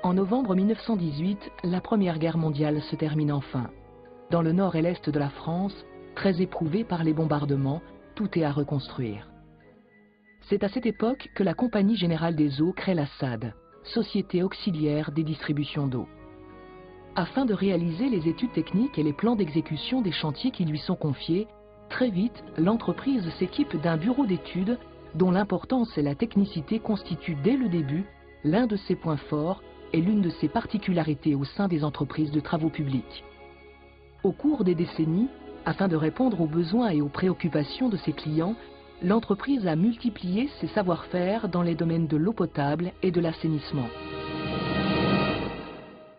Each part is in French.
En novembre 1918, la Première Guerre mondiale se termine enfin. Dans le nord et l'est de la France, très éprouvés par les bombardements, tout est à reconstruire. C'est à cette époque que la Compagnie Générale des Eaux crée la SAD, Société auxiliaire des distributions d'eau. Afin de réaliser les études techniques et les plans d'exécution des chantiers qui lui sont confiés, très vite, l'entreprise s'équipe d'un bureau d'études dont l'importance et la technicité constituent dès le début l'un de ses points forts et l'une de ses particularités au sein des entreprises de travaux publics. Au cours des décennies, afin de répondre aux besoins et aux préoccupations de ses clients, l'entreprise a multiplié ses savoir-faire dans les domaines de l'eau potable et de l'assainissement.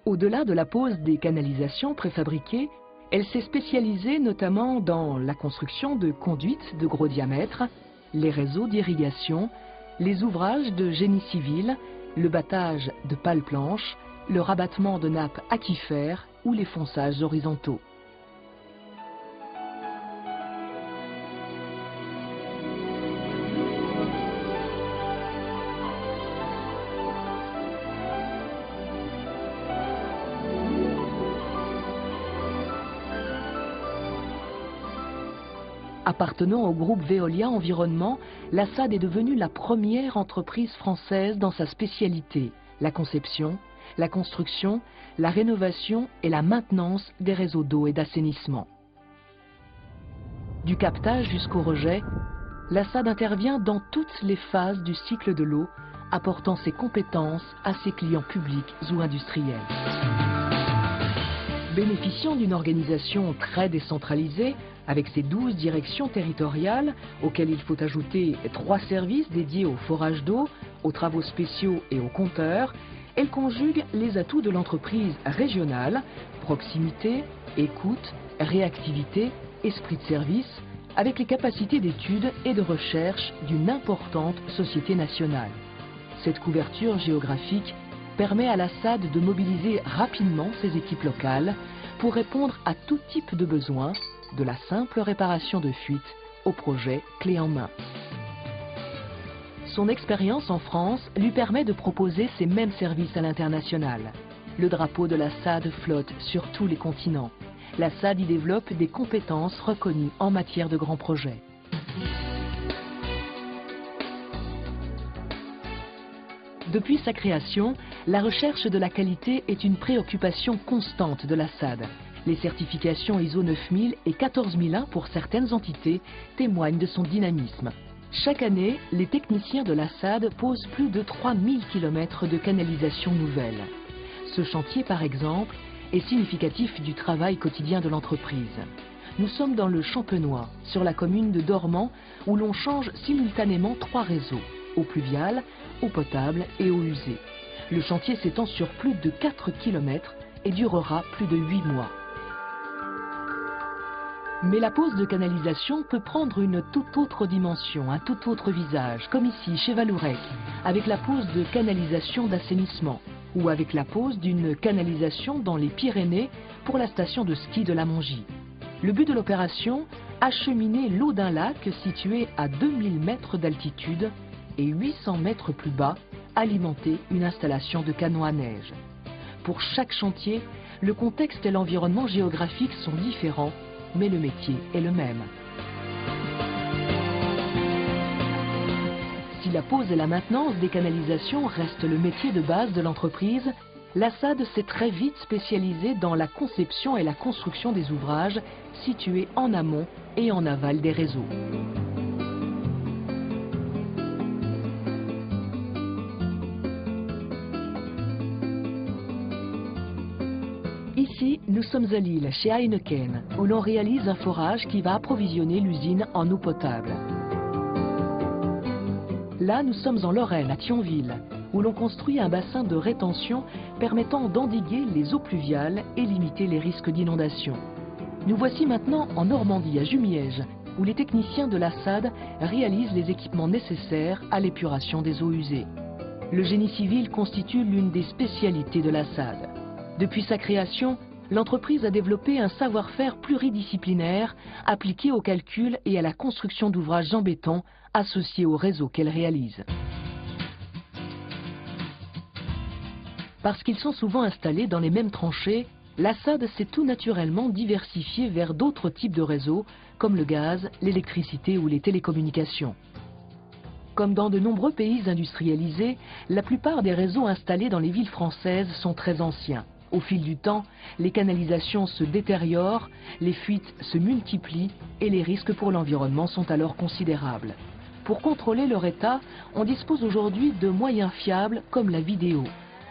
Au-delà de la pose des canalisations préfabriquées, elle s'est spécialisée notamment dans la construction de conduites de gros diamètre, les réseaux d'irrigation, les ouvrages de génie civil, le battage de pales planches, le rabattement de nappes aquifères ou les fonçages horizontaux. Appartenant au groupe Veolia Environnement, la SAD est devenue la première entreprise française dans sa spécialité, la conception, la construction, la rénovation et la maintenance des réseaux d'eau et d'assainissement. Du captage jusqu'au rejet, la SAD intervient dans toutes les phases du cycle de l'eau, apportant ses compétences à ses clients publics ou industriels. Bénéficiant d'une organisation très décentralisée, avec ses 12 directions territoriales, auxquelles il faut ajouter 3 services dédiés au forage d'eau, aux travaux spéciaux et aux compteurs, elle conjugue les atouts de l'entreprise régionale, proximité, écoute, réactivité, esprit de service, avec les capacités d'étude et de recherche d'une importante société nationale. Cette couverture géographique permet à la SAD de mobiliser rapidement ses équipes locales pour répondre à tout type de besoins, de la simple réparation de fuite au projet clé en main. Son expérience en France lui permet de proposer ces mêmes services à l'international. Le drapeau de la SAD flotte sur tous les continents. La SAD y développe des compétences reconnues en matière de grands projets. Depuis sa création, la recherche de la qualité est une préoccupation constante de la SAD. Les certifications ISO 9000 et 14001 pour certaines entités témoignent de son dynamisme. Chaque année, les techniciens de la SAD posent plus de 3000 km de canalisation nouvelles. Ce chantier, par exemple, est significatif du travail quotidien de l'entreprise. Nous sommes dans le Champenois, sur la commune de Dormans, où l'on change simultanément 3 réseaux, eau pluviale, eau potable et eau usée. Le chantier s'étend sur plus de 4 km et durera plus de 8 mois. Mais la pose de canalisation peut prendre une toute autre dimension, un tout autre visage, comme ici chez Vallourec, avec la pose de canalisation d'assainissement, ou avec la pose d'une canalisation dans les Pyrénées pour la station de ski de la Mongie. Le but de l'opération, acheminer l'eau d'un lac situé à 2000 mètres d'altitude et 800 mètres plus bas, alimenter une installation de canons à neige. Pour chaque chantier, le contexte et l'environnement géographique sont différents, mais le métier est le même. Si la pose et la maintenance des canalisations restent le métier de base de l'entreprise, la SAD s'est très vite spécialisée dans la conception et la construction des ouvrages situés en amont et en aval des réseaux. Ici, nous sommes à Lille, chez Heineken, où l'on réalise un forage qui va approvisionner l'usine en eau potable. Là, nous sommes en Lorraine, à Thionville, où l'on construit un bassin de rétention permettant d'endiguer les eaux pluviales et limiter les risques d'inondation. Nous voici maintenant en Normandie, à Jumièges, où les techniciens de la SAD réalisent les équipements nécessaires à l'épuration des eaux usées. Le génie civil constitue l'une des spécialités de la SAD. Depuis sa création, l'entreprise a développé un savoir-faire pluridisciplinaire appliqué au calcul et à la construction d'ouvrages en béton associés au réseau qu'elle réalise. Parce qu'ils sont souvent installés dans les mêmes tranchées, la SAD s'est tout naturellement diversifiée vers d'autres types de réseaux, comme le gaz, l'électricité ou les télécommunications. Comme dans de nombreux pays industrialisés, la plupart des réseaux installés dans les villes françaises sont très anciens. Au fil du temps, les canalisations se détériorent, les fuites se multiplient et les risques pour l'environnement sont alors considérables. Pour contrôler leur état, on dispose aujourd'hui de moyens fiables comme la vidéo.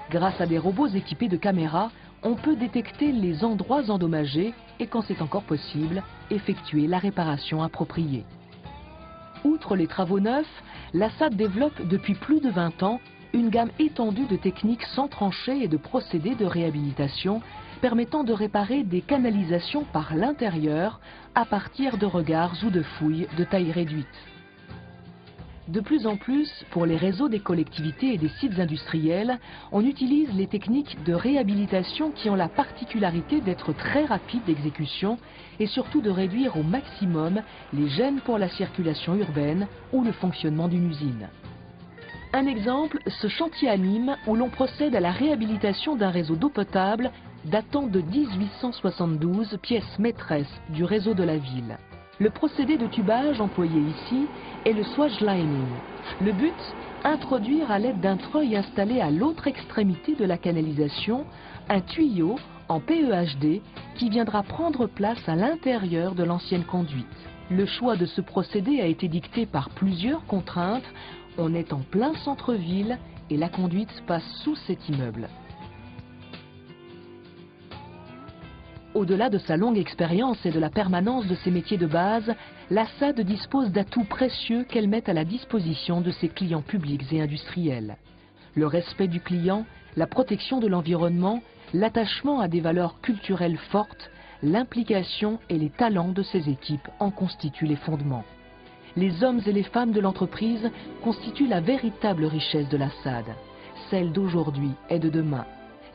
Grâce à des robots équipés de caméras, on peut détecter les endroits endommagés et, quand c'est encore possible, effectuer la réparation appropriée. Outre les travaux neufs, la SAD développe depuis plus de 20 ans une gamme étendue de techniques sans tranchées et de procédés de réhabilitation permettant de réparer des canalisations par l'intérieur à partir de regards ou de fouilles de taille réduite. De plus en plus, pour les réseaux des collectivités et des sites industriels, on utilise les techniques de réhabilitation qui ont la particularité d'être très rapides d'exécution et surtout de réduire au maximum les gênes pour la circulation urbaine ou le fonctionnement d'une usine. Un exemple, ce chantier à Nîmes où l'on procède à la réhabilitation d'un réseau d'eau potable datant de 1872, pièce maîtresse du réseau de la ville. Le procédé de tubage employé ici est le swage lining. Le but, introduire à l'aide d'un treuil installé à l'autre extrémité de la canalisation un tuyau en PEHD qui viendra prendre place à l'intérieur de l'ancienne conduite. Le choix de ce procédé a été dicté par plusieurs contraintes. On est en plein centre-ville et la conduite passe sous cet immeuble. Au-delà de sa longue expérience et de la permanence de ses métiers de base, la SAD dispose d'atouts précieux qu'elle met à la disposition de ses clients publics et industriels. Le respect du client, la protection de l'environnement, l'attachement à des valeurs culturelles fortes, l'implication et les talents de ses équipes en constituent les fondements. Les hommes et les femmes de l'entreprise constituent la véritable richesse de la SAD, celle d'aujourd'hui et de demain.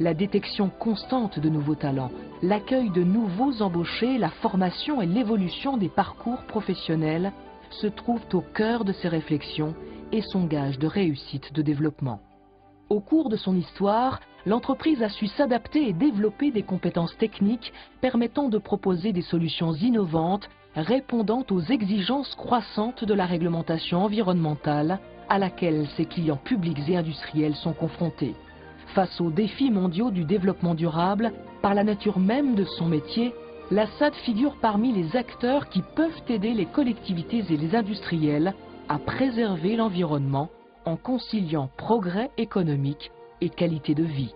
La détection constante de nouveaux talents, l'accueil de nouveaux embauchés, la formation et l'évolution des parcours professionnels se trouvent au cœur de ses réflexions et sont gage de réussite de développement. Au cours de son histoire, l'entreprise a su s'adapter et développer des compétences techniques permettant de proposer des solutions innovantes répondant aux exigences croissantes de la réglementation environnementale à laquelle ses clients publics et industriels sont confrontés. Face aux défis mondiaux du développement durable, par la nature même de son métier, la SAD figure parmi les acteurs qui peuvent aider les collectivités et les industriels à préserver l'environnement en conciliant progrès économique et qualité de vie.